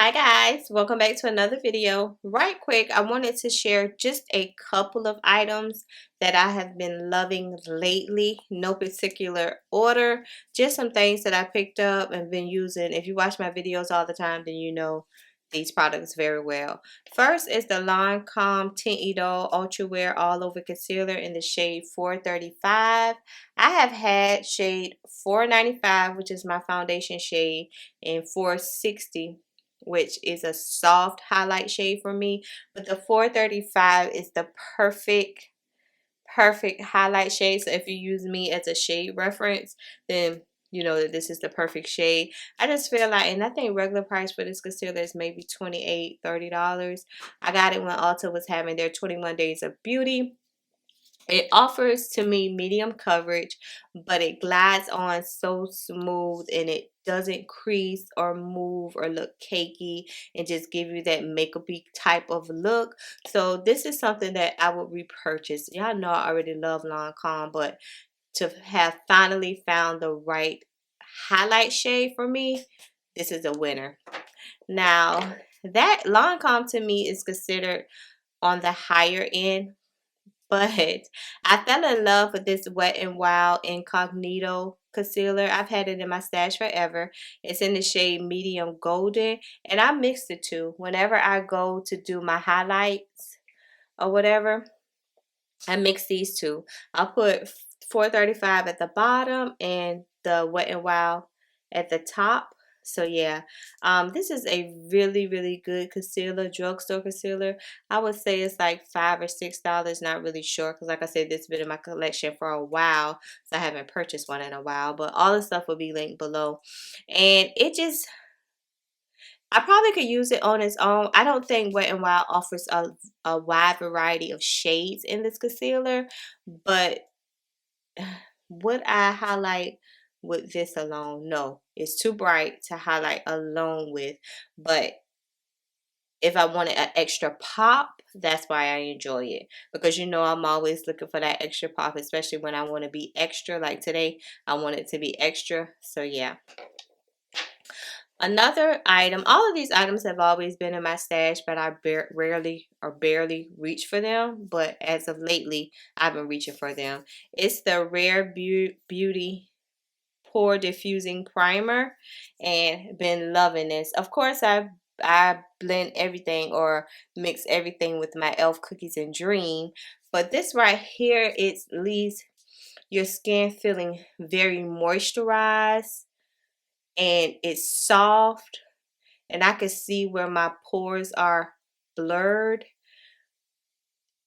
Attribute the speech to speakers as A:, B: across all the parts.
A: Hi guys, welcome back to another video. Right quick, I wanted to share just a couple of items that I have been loving lately. No particular order, just some things that I picked up and been using. If you watch my videos all the time, then you know these products very well. First is the Lancome Tint Idole Ultra Wear All Over Concealer in the shade 435. I have had shade 495, which is my foundation shade, and 460, which is a soft highlight shade for me, but the 435 is the perfect highlight shade. So if you use me as a shade reference, then you know that this is the perfect shade. I just feel like, and I think regular price for this concealer is maybe $28, $30. I got it when Ulta was having their 21 days of beauty. It offers to me medium coverage, but it glides on so smooth and it doesn't crease or move or look cakey and just give you that makeup-y type of look. So this is something that I would repurchase. Y'all know I already love Lancome, but to have finally found the right highlight shade for me, this is a winner. Now, that Lancome to me is considered on the higher end, but I fell in love with this Wet n Wild Incognito concealer. I've had it in my stash forever. It's in the shade medium golden, and I mix the two. Whenever I go to do my highlights or whatever, I mix these two. I'll put 435 at the bottom and the Wet n Wild at the top. So yeah, this is a really good concealer, drugstore concealer. I would say it's like $5 or $6, not really sure, because like I said, this has been in my collection for a while, so I haven't purchased one in a while, but all the stuff will be linked below. And it just, I probably could use it on its own. I don't think Wet n Wild offers a wide variety of shades in this concealer, but would I highlight with this alone? No, it's too bright to highlight alone with. But if I wanted an extra pop, that's why I enjoy it. Because you know I'm always looking for that extra pop, especially when I want to be extra. Like today, I want it to be extra. So yeah. Another item, all of these items have always been in my stash, but I rarely or barely reach for them. But as of lately, I've been reaching for them. It's the Rare Beauty Pore Diffusing Primer, and been loving this. Of course, I blend everything or mix everything with my e.l.f. Cookies and Dream. But this right here, it leaves your skin feeling very moisturized, and it's soft, and I can see where my pores are blurred.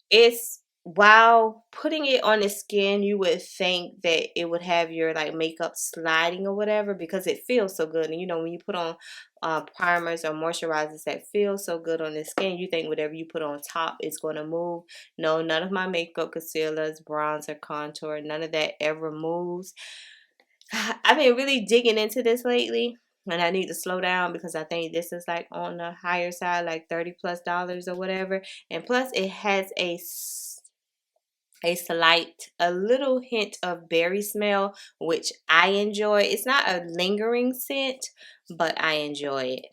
A: It's, while putting it on the skin, you would think that it would have your like makeup sliding or whatever, because it feels so good. And you know, when you put on primers or moisturizers that feel so good on the skin, you think whatever you put on top is going to move. No, none of my makeup, concealers, bronzer, contour, none of that ever moves. I've been really digging into this lately, and I need to slow down because I think this is like on the higher side, like $30+ or whatever. And plus it has a slight, a little hint of berry smell, which I enjoy. It's not a lingering scent, but I enjoy it.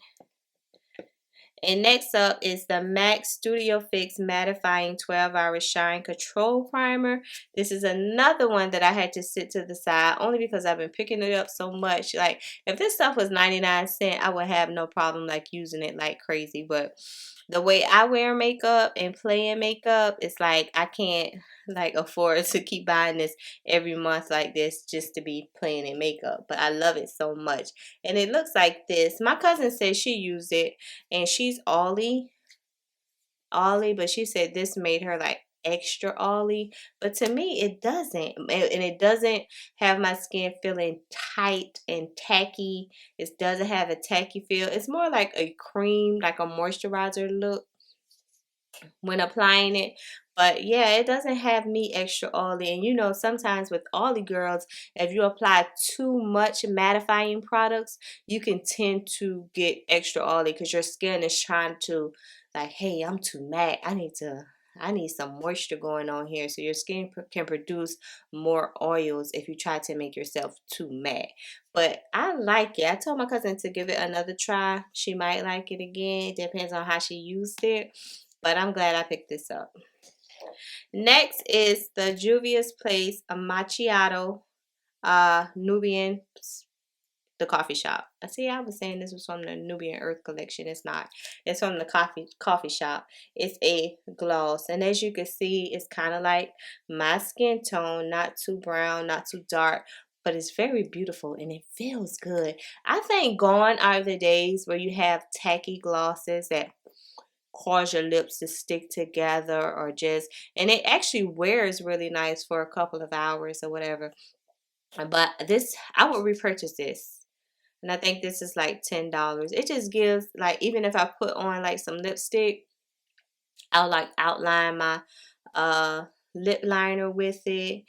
A: And next up is the MAC Studio Fix Mattifying 12-Hour Shine Control Primer. This is another one that I had to sit to the side only because I've been picking it up so much. Like, if this stuff was 99¢, I would have no problem like using it like crazy. But the way I wear makeup and play in makeup, it's like I can't like afford to keep buying this every month like this just to be playing in makeup. But I love it so much. And it looks like this. My cousin said she used it, and she's oily, but she said this made her like extra oily. But to me, it doesn't. And it doesn't have my skin feeling tight and tacky. It doesn't have a tacky feel. It's more like a cream, like a moisturizer look when applying it. But yeah, it doesn't have me extra oily. And you know, sometimes with oily girls, if you apply too much mattifying products, you can tend to get extra oily because your skin is trying to like, hey, I'm too matte, I need to I need some moisture going on here so your skin can produce more oils if you try to make yourself too matte. But I like it. I told my cousin to give it another try. She might like it again. It depends on how she used it. But I'm glad I picked this up. Next is the Juvia's Place Macchiato Nubian, the coffee shop. I see I was saying this was from the Nubian Earth collection. It's not. It's from the coffee shop. It's a gloss. And as you can see, it's kind of like my skin tone. Not too brown, not too dark. But it's very beautiful and it feels good. I think gone are the days where you have tacky glosses that cause your lips to stick together or just, and it actually wears really nice for a couple of hours or whatever. But this, I would repurchase this. And I think this is like $10. It just gives, like, even if I put on like some lipstick, I'll like outline my lip liner with it.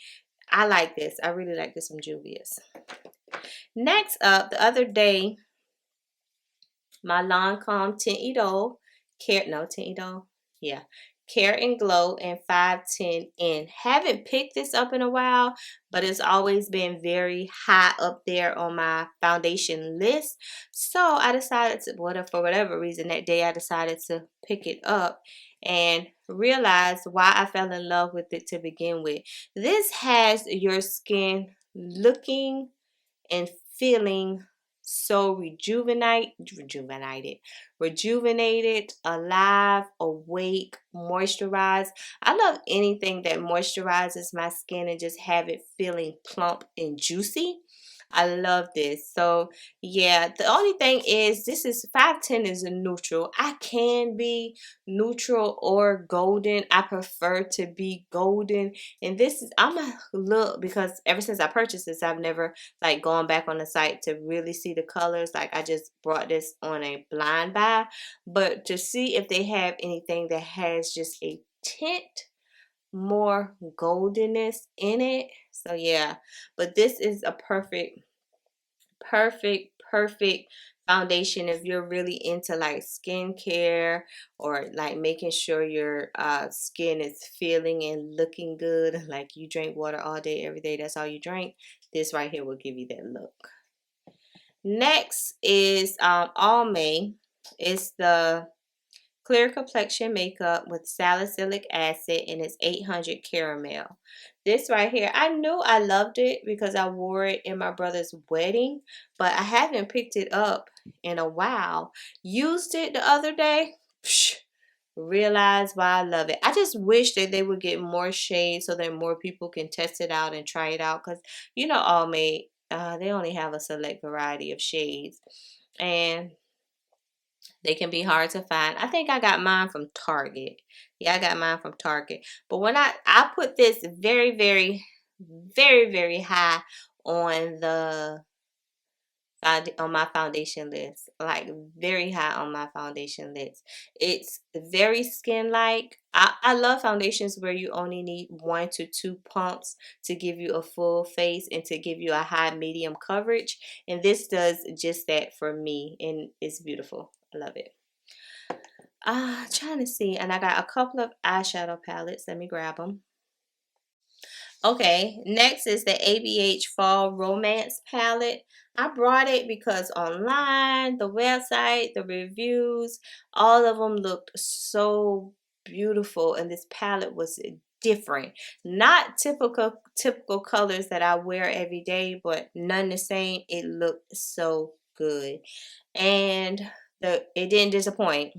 A: I like this. I really like this from Juvia's. Next up, the other day, my Lancome Tint Idole, Tint Idole, yeah, Care and Glow in 510N. Haven't picked this up in a while, but it's always been very high up there on my foundation list. So I decided to, for whatever reason, that day I decided to pick it up and realized why I fell in love with it to begin with. This has your skin looking and feeling so rejuvenated, alive, awake, moisturized. I love anything that moisturizes my skin and just have it feeling plump and juicy. I love this. So yeah, the only thing is this is 510 is a neutral. I can be neutral or golden. I prefer to be golden. And this is, I'm a look, because ever since I purchased this, I've never like gone back on the site to really see the colors. Like I just brought this on a blind buy. But to see if they have anything that has just a tint more goldenness in it. So yeah, but this is a perfect foundation if you're really into like skincare or like making sure your skin is feeling and looking good, like you drink water all day every day, that's all you drink. This right here will give you that look. Next is Almond. It's the clear complexion makeup with salicylic acid, and it's 800 caramel. This right here, I knew I loved it because I wore it in my brother's wedding, but I haven't picked it up in a while. Used it the other day. Realized why I love it. I just wish that they would get more shades so that more people can test it out and try it out, because you know Almond, they only have a select variety of shades and they can be hard to find. I think I got mine from Target. Yeah, I got mine from Target. But when I put this very high on the on my foundation list, like very high on my foundation list. It's very skin like. I love foundations where you only need 1 to 2 pumps to give you a full face and to give you a high medium coverage, and this does just that for me, and it's beautiful. I love it. Trying to see, and I got a couple of eyeshadow palettes. Let me grab them. Okay, next is the ABH Fall Romance palette. I brought it because online, the website, the reviews, all of them looked so beautiful, and this palette was different. Not typical colors that I wear every day, but none the same. It looked so good, and it didn't disappoint.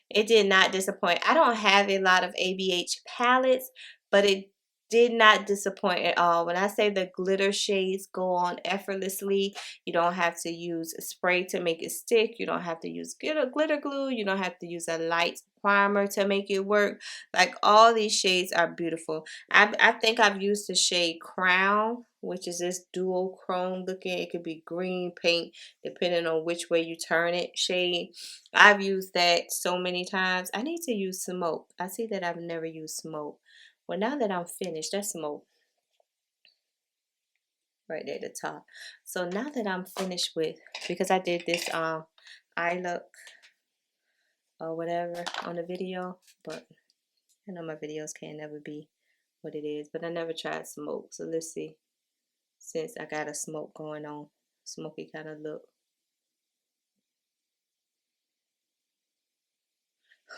A: It did not disappoint. I don't have a lot of ABH palettes, but it did not disappoint at all. When I say the glitter shades go on effortlessly, you don't have to use a spray to make it stick. You don't have to use glitter glue. You don't have to use a light primer to make it work. Like, all these shades are beautiful. I think I've used the shade Crown, which is this dual chrome looking. It could be green paint depending on which way you turn it shade. I've used that so many times. I need to use Smoke. I see that I've never used Smoke. Well, now that I'm finished, that's Smoke right there at the top. So now that I'm finished with, because I did this eye look or whatever on the video, but I know my videos can't never be what it is, but I never tried smoke. So let's see. Since I got a smoke going on, smoky kind of look.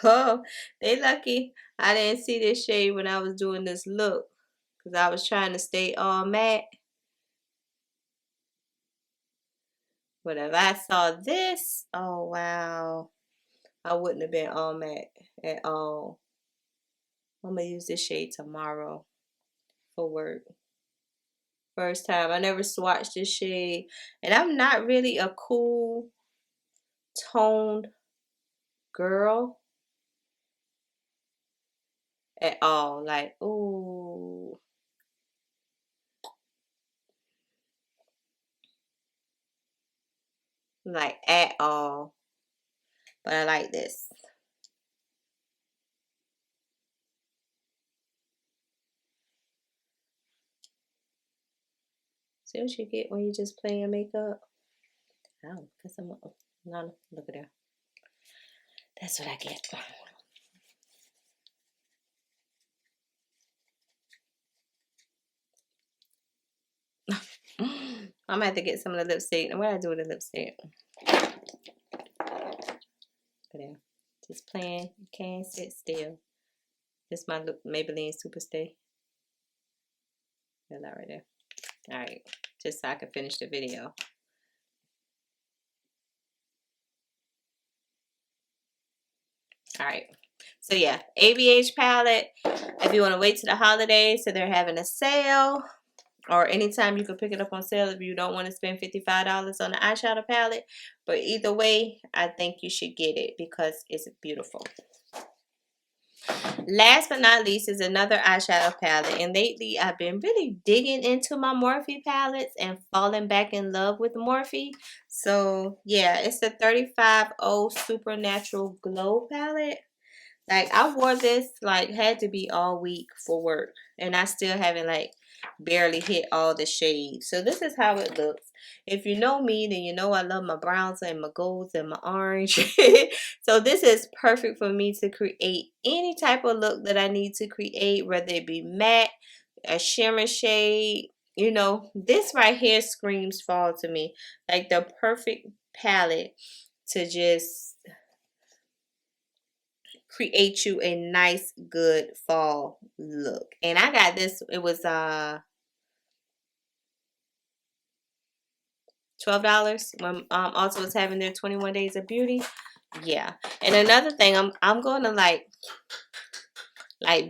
A: Oh, they lucky I didn't see this shade when I was doing this look, because I was trying to stay all matte. But if I saw this, oh wow, I wouldn't have been all matte at all. I'm gonna use this shade tomorrow for work. First time. I never swatched this shade. And I'm not really a cool toned girl at all. Like, ooh. Like, at all. But I like this. See what you get when you just play your makeup? Oh, because I'm... No, look at there. That's what I get. I'm gonna have to get some of the lipstick. And what I do with the lipstick? There. Just playing. You can't sit still. This is my Maybelline Super Stay. That right there. Alright. Just so I can finish the video. Alright. So yeah, ABH palette. If you want to wait to the holidays, so they're having a sale. Or anytime you can pick it up on sale if you don't want to spend $55 on the eyeshadow palette. But either way, I think you should get it because it's beautiful. Last but not least is another eyeshadow palette. And lately, I've been really digging into my Morphe palettes and falling back in love with Morphe. So, yeah, it's the 35O Supernatural Glow palette. Like, I wore this, like, had to be all week for work. And I still haven't, like, barely hit all the shades. So this is how it looks. If you know me, then you know I love my browns and my golds and my orange. So this is perfect for me to create any type of look that I need to create, whether it be matte, a shimmer shade. You know, this right here screams fall to me. Like the perfect palette to just create you a nice, good fall look. And I got this, it was $12 when Ulta was having their 21 days of beauty. Yeah. And another thing, I'm going to like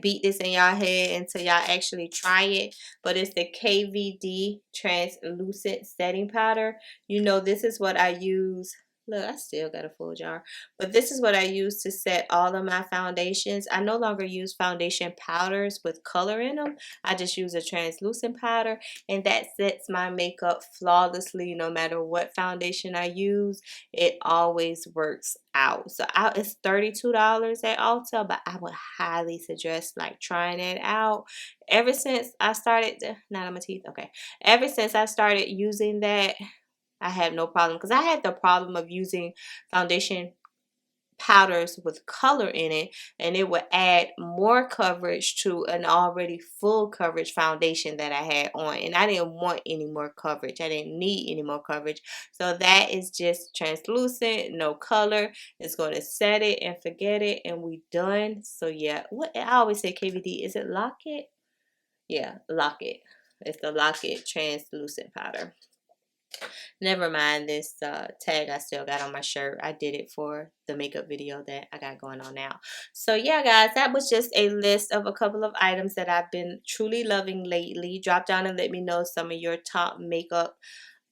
A: beat this in y'all head until y'all actually try it. But it's the KVD translucent setting powder. You know, this is what I use. Look, I still got a full jar. But this is what I use to set all of my foundations. I no longer use foundation powders with color in them. I just use a translucent powder. And that sets my makeup flawlessly no matter what foundation I use. It always works out. So it's $32 at Ulta. But I would highly suggest like trying it out. Ever since I started, not on my teeth, okay. Ever since I started using that, I have no problem, because I had the problem of using foundation powders with color in it, and it would add more coverage to an already full coverage foundation that I had on, and I didn't want any more coverage. I didn't need any more coverage. So that is just translucent, no color. It's going to set it and forget it, and we done. So yeah, what I always say, KVD, is it Lock It? Yeah, Lock It. It's the Lock It translucent powder. Never mind this tag I still got on my shirt. I did it for the makeup video that I got going on now. So yeah, guys, that was just a list of a couple of items that I've been truly loving lately. Drop down and let me know some of your top makeup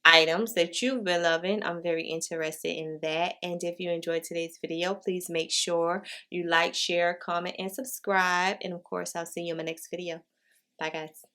A: items that you've been loving. I'm very interested in that. And if you enjoyed today's video, please make sure you like, share, comment, and subscribe. And of course, I'll see you in my next video. Bye, guys.